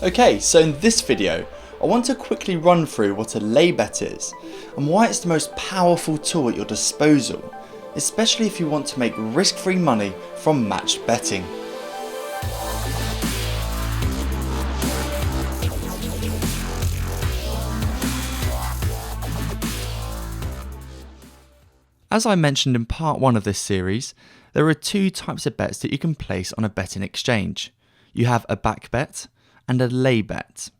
Okay, so in this video, I want to quickly run through what a lay bet is and why it's the most powerful tool at your disposal, especially if you want to make risk-free money from matched betting. As I mentioned in part 1 of this series, there are two types of bets that you can place on a betting exchange. You have a back bet and a lay bet.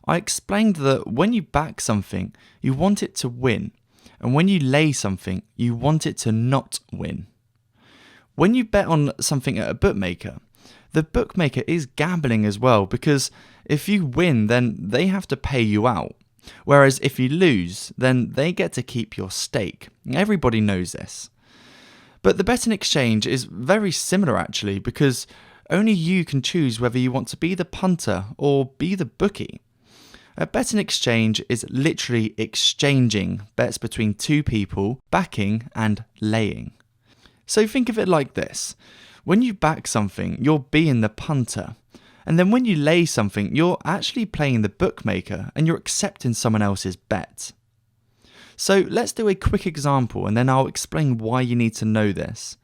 I explained that when you back something, you want it to win, and when you lay something, you want it to not win. When you bet on something at a bookmaker, the bookmaker is gambling as well, because if you win, then they have to pay you out. Whereas if you lose, then they get to keep your stake. Everybody knows this. But the betting exchange is very similar actually, because only you can choose whether you want to be the punter or be the bookie. A betting exchange is literally exchanging bets between two people, backing and laying. So think of it like this. When you back something, you're being the punter. And then when you lay something, you're actually playing the bookmaker and you're accepting someone else's bet. So let's do a quick example and then I'll explain why you need to know this.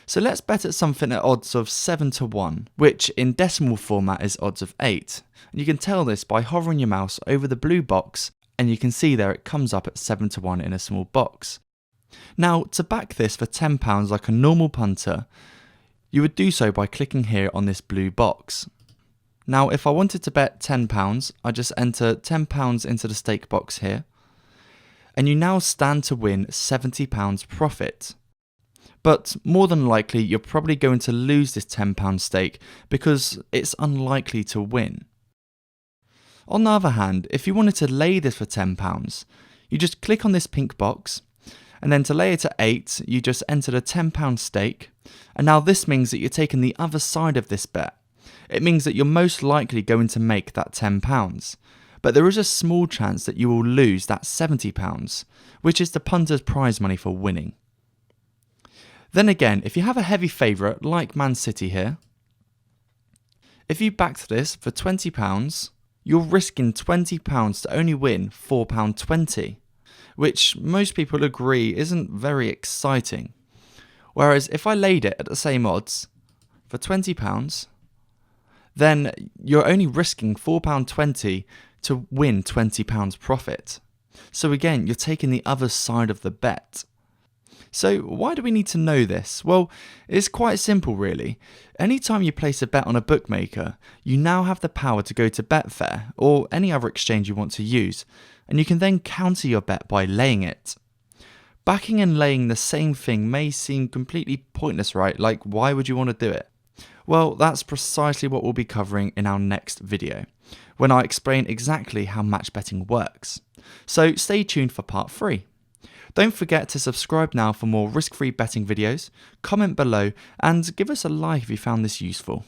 So let's bet at something at odds of 7 to 1, which in decimal format is odds of 8. And you can tell this by hovering your mouse over the blue box and you can see there it comes up at 7 to 1 in a small box. Now to back this for £10 like a normal punter, you would do so by clicking here on this blue box. Now if I wanted to bet £10, I just enter £10 into the stake box here, and you now stand to win £70 profit. But more than likely you're probably going to lose this £10 stake because it's unlikely to win. On the other hand, if you wanted to lay this for £10, you just click on this pink box, and then to lay it at 8, you just enter the £10 stake, and now this means that you're taking the other side of this bet. It means that you're most likely going to make that £10, but there is a small chance that you will lose that £70, which is the punter's prize money for winning. Then again, if you have a heavy favourite like Man City here, if you backed this for £20, you're risking £20 to only win £4.20, which most people agree isn't very exciting. Whereas if I laid it at the same odds for £20, then you're only risking £4.20 to win £20 profit. So again, you're taking the other side of the bet. So why do we need to know this? Well, it's quite simple really. Anytime you place a bet on a bookmaker, you now have the power to go to Betfair or any other exchange you want to use, and you can then counter your bet by laying it. Backing and laying the same thing may seem completely pointless, right? Like, why would you want to do it? Well, that's precisely what we'll be covering in our next video, when I explain exactly how match betting works. So stay tuned for part 3. Don't forget to subscribe now for more risk-free betting videos, comment below, and give us a like if you found this useful.